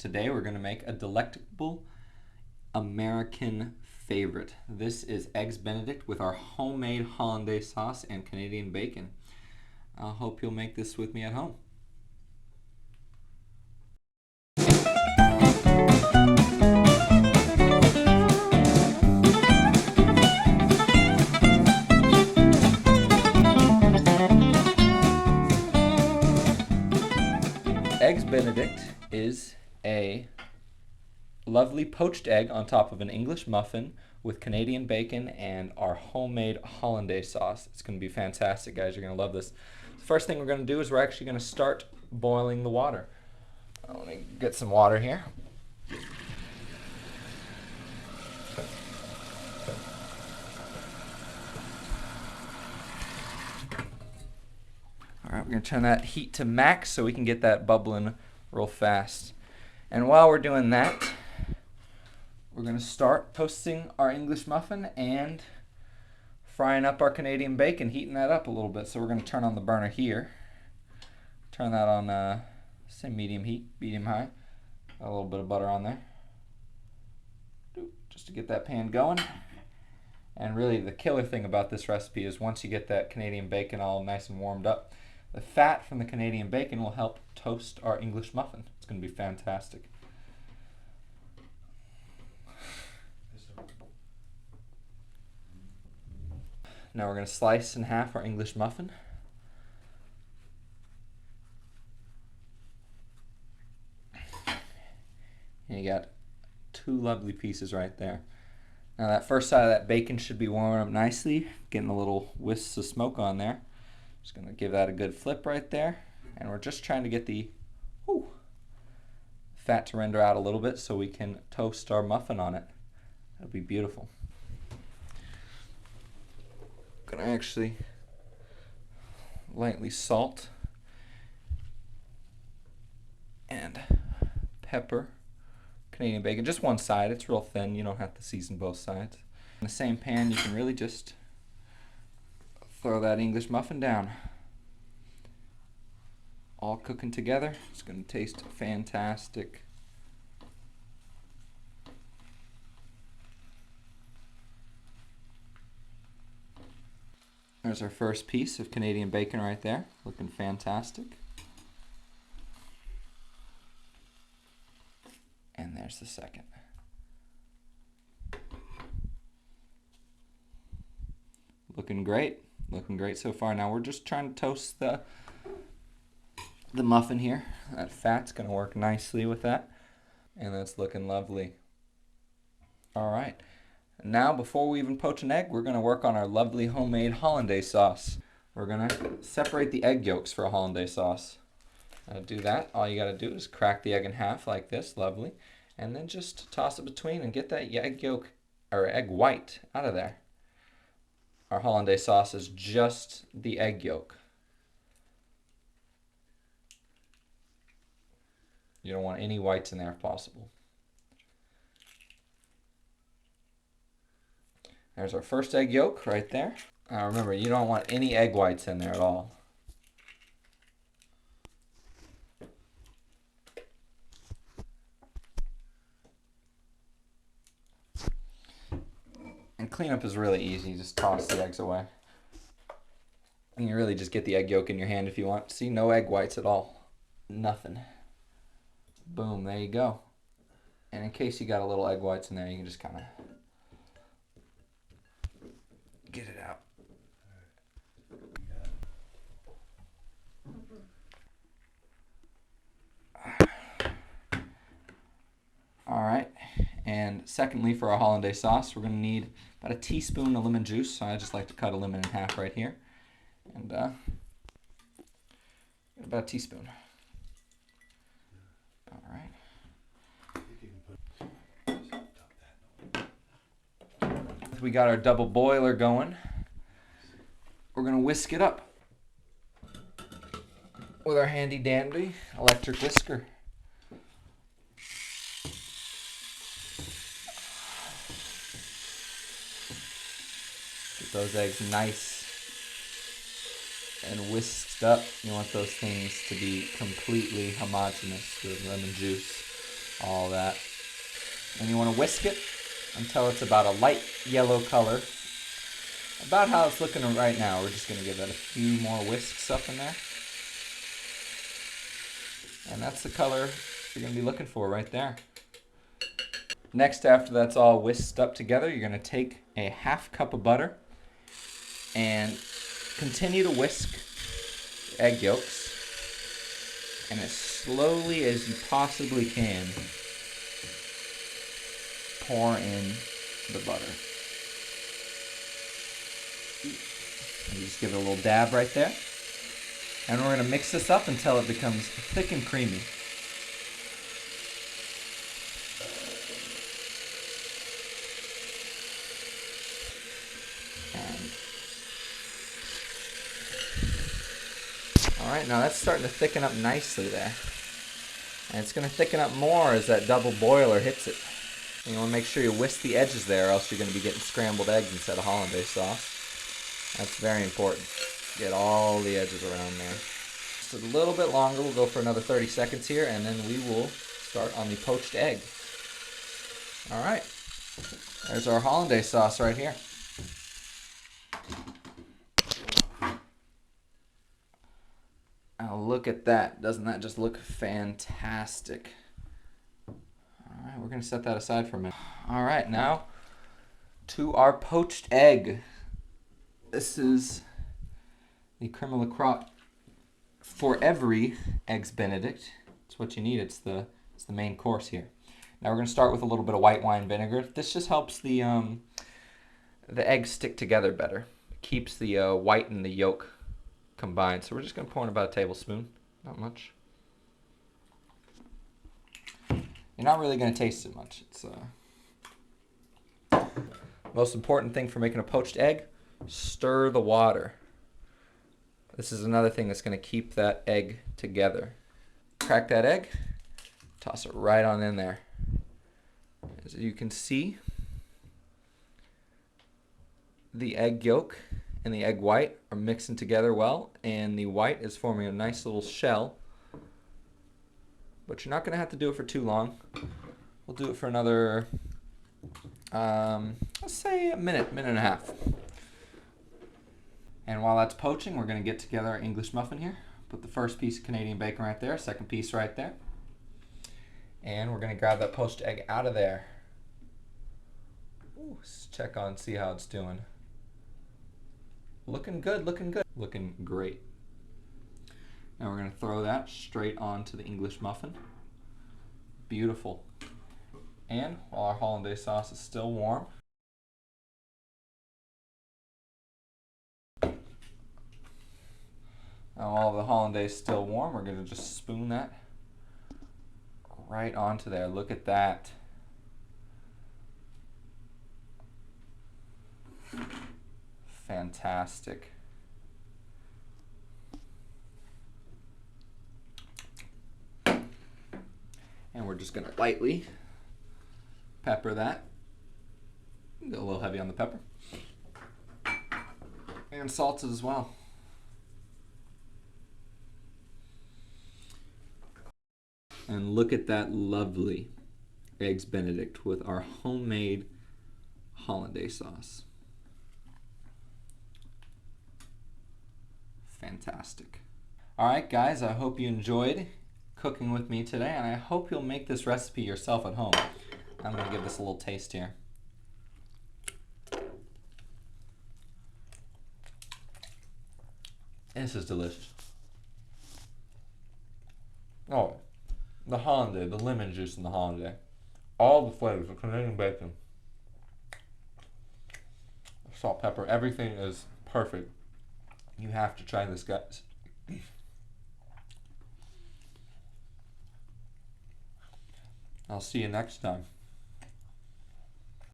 Today we're going to make a delectable American favorite. This is Eggs Benedict with our homemade hollandaise sauce and Canadian bacon. I hope you'll make this with me at home. Eggs Benedict is a lovely poached egg on top of an English muffin with Canadian bacon and our homemade hollandaise sauce. It's going to be fantastic, guys. You're going to love this. The first thing we're going to do is we're actually going to start boiling the water. Let me get some water here. All right, we're going to turn that heat to max so we can get that bubbling real fast. And while we're doing that, we're going to start toasting our English muffin and frying up our Canadian bacon, heating that up a little bit. So we're going to turn on the burner here. Turn that on say medium heat, medium high. Got a little bit of butter on there. Just to get that pan going. And really the killer thing about this recipe is once you get that Canadian bacon all nice and warmed up, the fat from the Canadian bacon will help toast our English muffin. It's going to be fantastic. Now we're going to slice in half our English muffin. And you got two lovely pieces right there. Now that first side of that bacon should be warming up nicely, getting a little wisps of smoke on there. Just going to give that a good flip right there. And we're just trying to get the fat to render out a little bit so we can toast our muffin on it. That'll be beautiful. Going to actually lightly salt and pepper Canadian bacon, just one side. It's real thin, you don't have to season both sides. In the same pan you can really just throw that English muffin down. All cooking together. It's going to taste fantastic. There's our first piece of Canadian bacon right there, looking fantastic. And there's the second. Looking great so far. Now we're just trying to toast the muffin here. That fat's gonna work nicely with that, and that's looking lovely. All right, now before we even poach an egg, we're gonna work on our lovely homemade hollandaise sauce. We're gonna separate the egg yolks for a hollandaise sauce. To do that, all you gotta do is crack the egg in half like this, lovely, and then just toss it between and get that egg yolk or egg white out of there. Our hollandaise sauce is just the egg yolk. You don't want any whites in there if possible. There's our first egg yolk right there. Now remember, you don't want any egg whites in there at all. And cleanup is really easy. You just toss the eggs away. And you really just get the egg yolk in your hand if you want. See, no egg whites at all. Nothing. Boom, there you go. And in case you got a little egg whites in there, you can just kind of get it out. All right, and secondly, for our hollandaise sauce, we're going to need about a teaspoon of lemon juice. So I just like to cut a lemon in half right here. And about a teaspoon. All right. We got our double boiler going. We're going to whisk it up with our handy dandy electric whisker. Get those eggs nice and whisked up. You want those things to be completely homogeneous with lemon juice. all that. And you want to whisk it until it's about a light yellow color. About how it's looking right now. We're just going to give it a few more whisks up in there. And that's the color you're going to be looking for right there. Next, after that's all whisked up together, you're going to take a half cup of butter and continue to whisk the egg yolks. And as slowly as you possibly can, pour in the butter. And just give it a little dab right there. And we're going to mix this up until it becomes thick and creamy. Alright, now that's starting to thicken up nicely there. And it's going to thicken up more as that double boiler hits it. And you want to make sure you whisk the edges there, or else you're going to be getting scrambled eggs instead of hollandaise sauce. That's very important. Get all the edges around there. Just a little bit longer. We'll go for another 30 seconds here, and then we will start on the poached egg. Alright, there's our hollandaise sauce right here. Now look at that. Doesn't that just look fantastic? Alright, we're going to set that aside for a minute. Alright, now to our poached egg. This is the creme de la crop for every Eggs Benedict. It's what you need. It's the main course here. Now we're going to start with a little bit of white wine vinegar. This just helps the eggs stick together better. It keeps the white and the yolk combined. So we're just going to pour in about a tablespoon. Not much. You're not really going to taste it much. It's most important thing for making a poached egg, stir the water. This is another thing that's going to keep that egg together. Crack that egg, toss it right on in there. As you can see, the egg yolk and the egg white are mixing together well, and the white is forming a nice little shell. But you're not going to have to do it for too long. We'll do it for another, let's say a minute, minute and a half. And while that's poaching, we're going to get together our English muffin here. Put the first piece of Canadian bacon right there, second piece right there. And we're going to grab that poached egg out of there. Ooh, let's check on, see how it's doing. Looking good, looking good. Looking great. Now we're going to throw that straight onto the English muffin. Beautiful. And while our hollandaise sauce is still warm, now while the hollandaise is still warm, we're going to just spoon that right onto there. Look at that. Fantastic. And we're just going to lightly pepper that. Get a little heavy on the pepper. And salt it as well. And look at that lovely Eggs Benedict with our homemade hollandaise sauce. Fantastic. Alright guys, I hope you enjoyed cooking with me today, and I hope you'll make this recipe yourself at home. I'm going to give this a little taste here. This is delicious. Oh, the hollandaise, the lemon juice in the hollandaise. All the flavors, the Canadian bacon, salt, pepper, everything is perfect. You have to try this, guys. I'll see you next time.